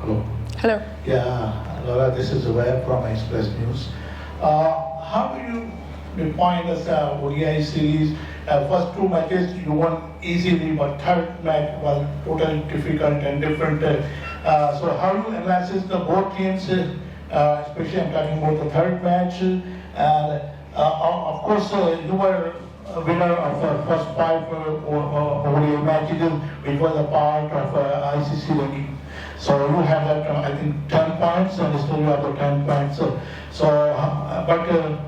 Hello. Hello. Yeah, Laura, this is Webb from Express News. How do you define this ODI series? First two matches you won easily, but third match was totally difficult and different. So how do you analyze the both teams, especially I'm talking about the third match? And of course, you were a winner of the first five ODI matches, which was a part of ICC ranking. So you have that, I think, 10 points, and still you have the 10 points. But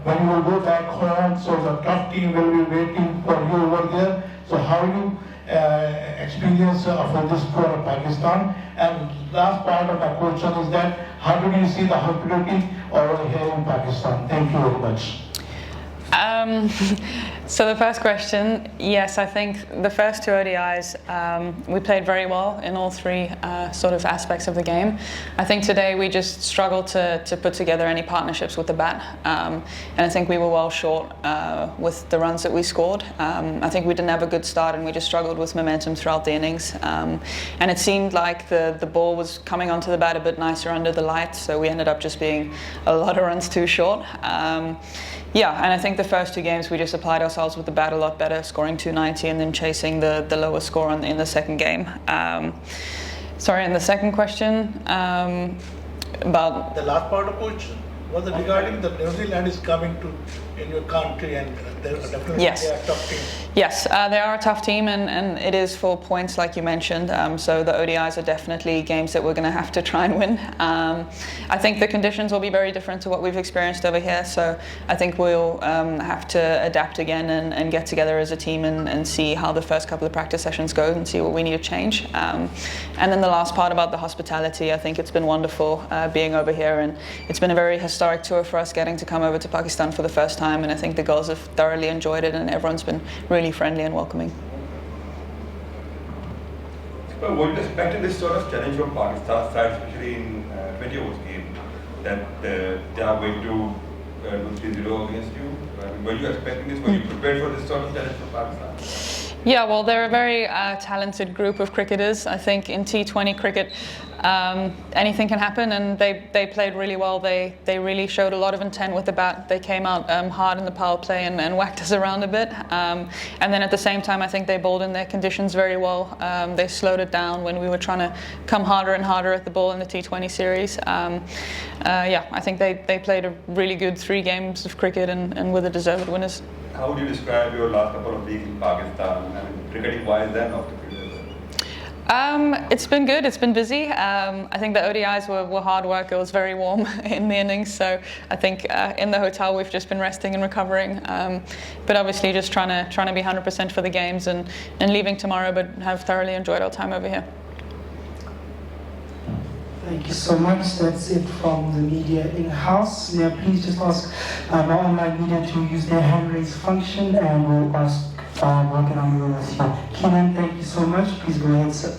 when you will go back home, so the tough team will be waiting for you over there. So how you experience for this tour of Pakistan? And last part of my question is that, how do you see the hospitality over here in Pakistan? Thank you very much. So the first question, yes, I think the first two ODIs, we played very well in all three sort of aspects of the game. I think today we just struggled to put together any partnerships with the bat, and I think we were well short with the runs that we scored. I think we didn't have a good start, and we just struggled with momentum throughout the innings, and it seemed like the ball was coming onto the bat a bit nicer under the lights, so we ended up just being a lot of runs too short. Yeah, and I think the first two games we just applied ourselves with the bat a lot better, scoring 290 and then chasing the lower score in the second game. Sorry, and the second question about... The last part of the question was regarding the New Zealand is coming to in your country, and they're definitely Yes. they are a tough team. Yes, they are a tough team, and it is for points like you mentioned. So the ODIs are definitely games that we're going to have to try and win. I think the conditions will be very different to what we've experienced over here. So I think we'll have to adapt again and get together as a team and see how the first couple of practice sessions go and see what we need to change. And then the last part about the hospitality, I think it's been wonderful being over here, and it's been a very historic tour for us getting to come over to Pakistan for the first time, and I think the girls have thoroughly enjoyed it, and everyone's been really friendly and welcoming. Well, were you expecting this sort of challenge from Pakistan side, especially in 20 overs game, that they are going to do 3-0 against you? Were you expecting this? Were you prepared for this sort of challenge from Pakistan? Yeah, well, they're a very talented group of cricketers. I think in T20 cricket, anything can happen, and they played really well. They really showed a lot of intent with the bat. They came out hard in the power play and whacked us around a bit. And then at the same time, I think they bowled in their conditions very well. They slowed it down when we were trying to come harder and harder at the ball in the T20 series. Yeah, I think they played a really good 3 games of cricket and were the deserved winners. How would you describe your last couple of weeks in Pakistan, cricketing-wise and off the field? It's been good. It's been busy. I think the ODIs were hard work. It was very warm in the innings, so I think in the hotel we've just been resting and recovering. But obviously, just trying to be 100% for the games and leaving tomorrow, but have thoroughly enjoyed our time over here. Thank you so much. That's it from the media in-house. May I please just ask our online media to use their hand raise function, and we'll ask working on your with you. Kenan, thank you so much. Please go ahead, sir.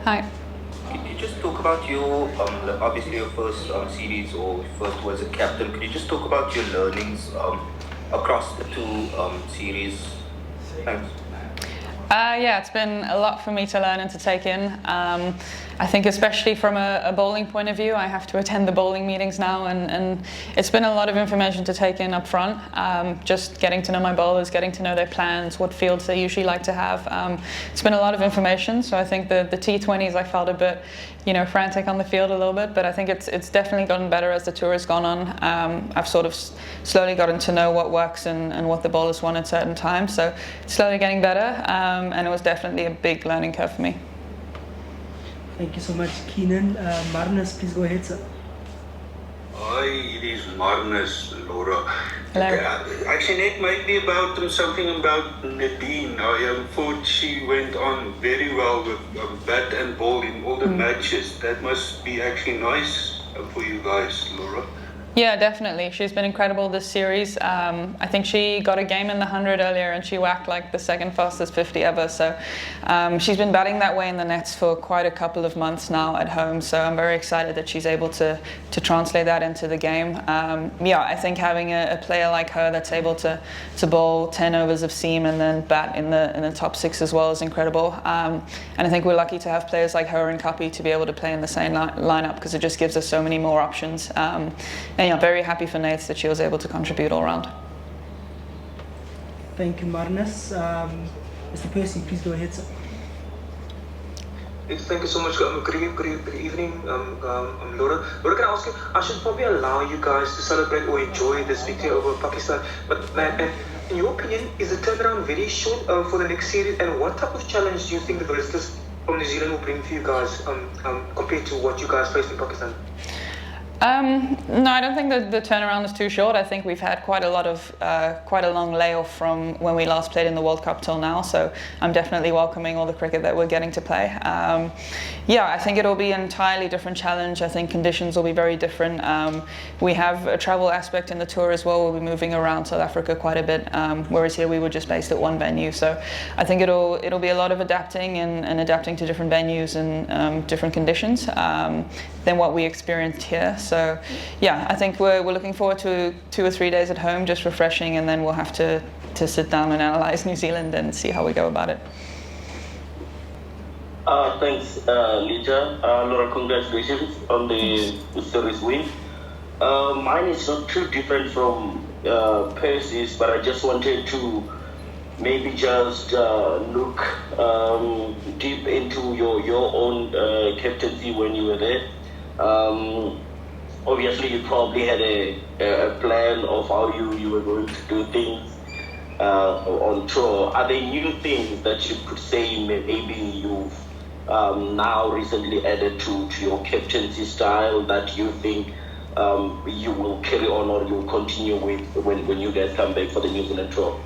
Hi. Could you just talk about your, obviously your first series or first was a captain, could you just talk about your learnings across the 2 series? Thanks. Yeah, it's been a lot for me to learn and to take in. I think especially from a bowling point of view, I have to attend the bowling meetings now, and it's been a lot of information to take in up front. Just getting to know my bowlers, getting to know their plans, what fields they usually like to have. It's been a lot of information, so I think the T20s I felt a bit, frantic on the field a little bit, but I think it's definitely gotten better as the tour has gone on. I've sort of slowly gotten to know what works and what the bowlers want at certain times, so it's slowly getting better, and it was definitely a big learning curve for me. Thank you so much, Keenan. Marnus, please go ahead, sir. Hi, it is Marnus, Laura. Hello. Actually, it might be about something about Nadine. I thought she went on very well with bat and ball in all the matches. That must be actually nice for you guys, Laura. Yeah, definitely. She's been incredible this series. I think she got a game in the 100 earlier and she whacked like the second fastest 50 ever. So she's been batting that way in the nets for quite a couple of months now at home. So I'm very excited that she's able to translate that into the game. Yeah, I think having a player like her that's able to bowl 10 overs of seam and then bat in the top 6 as well is incredible. And I think we're lucky to have players like her and Kapi to be able to play in the same lineup because it just gives us so many more options. And yeah, very happy for Nath that she was able to contribute all round. Thank you, Marnus. Mr. Percy, please go ahead, sir. Yes, thank you so much. Good evening, Laura. Laura, can I ask you, I should probably allow you guys to celebrate or enjoy this victory over Pakistan, but man, in your opinion, is the turnaround very short for the next series, and what type of challenge do you think the visitors from New Zealand will bring for you guys compared to what you guys faced in Pakistan? No, I don't think that the turnaround is too short. I think we've had quite a long layoff from when we last played in the World Cup till now. So I'm definitely welcoming all the cricket that we're getting to play. Yeah, I think it'll be an entirely different challenge. I think conditions will be very different. We have a travel aspect in the tour as well. We'll be moving around South Africa quite a bit, whereas here we were just based at one venue. So I think it'll be a lot of adapting and adapting to different venues and different conditions than what we experienced here. So yeah, I think we're looking forward to 2 or 3 days at home, just refreshing, and then we'll have to sit down and analyse New Zealand and see how we go about it. Thanks, Lita. Laura, congratulations on the series win. Mine is not too different from Percy's, but I just wanted to maybe just look deep into your own captaincy when you were there. Obviously, you probably had a plan of how you were going to do things on tour. Are there new things that you could say maybe you've now recently added to your captaincy style that you think you will carry on or you will continue with when you guys come back for the New Zealand tour?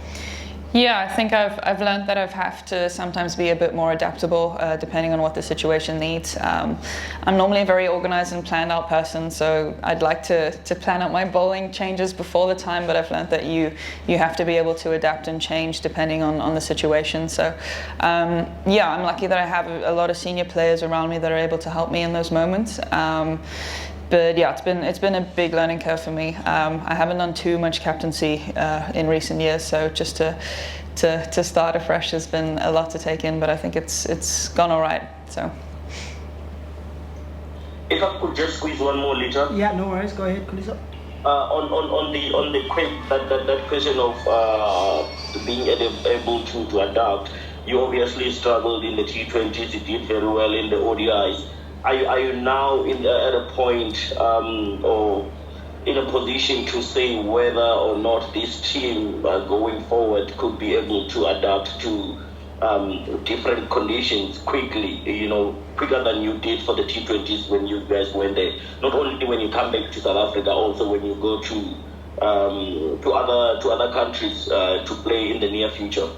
Yeah, I think I've learned that I have to sometimes be a bit more adaptable depending on what the situation needs. I'm normally a very organised and planned out person, so I'd like to plan out my bowling changes before the time, but I've learned that you have to be able to adapt and change depending on the situation. So yeah, I'm lucky that I have a lot of senior players around me that are able to help me in those moments. But yeah, it's been a big learning curve for me. I haven't done too much captaincy in recent years, so just to start afresh has been a lot to take in. But I think it's gone all right. So. If I could just squeeze one more, Lita. Yeah, no worries. Go ahead, Kulisa. On the question of being able to adapt, you obviously struggled in the T20s. You did very well in the ODIs. Are you now at a point or in a position to say whether or not this team going forward could be able to adapt to different conditions quickly, quicker than you did for the T20s when you guys went there? Not only when you come back to South Africa, also when you go to other countries to play in the near future.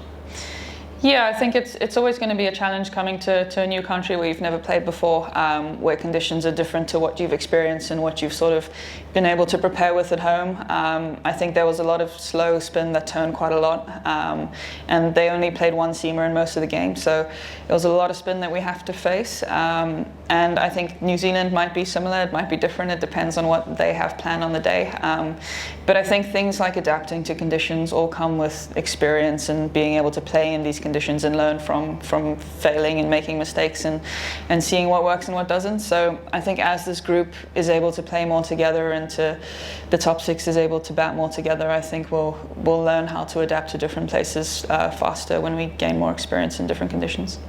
Yeah, I think it's always going to be a challenge coming to a new country where you've never played before, where conditions are different to what you've experienced and what you've sort of been able to prepare with at home. I think there was a lot of slow spin that turned quite a lot, and they only played one seamer in most of the game, so it was a lot of spin that we have to face. And I think New Zealand might be similar, it might be different, it depends on what they have planned on the day. But I think things like adapting to conditions all come with experience and being able to play in these conditions and learn from failing and making mistakes and seeing what works and what doesn't. So I think as this group is able to play more together and the top 6 is able to bat more together, I think we'll learn how to adapt to different places faster when we gain more experience in different conditions.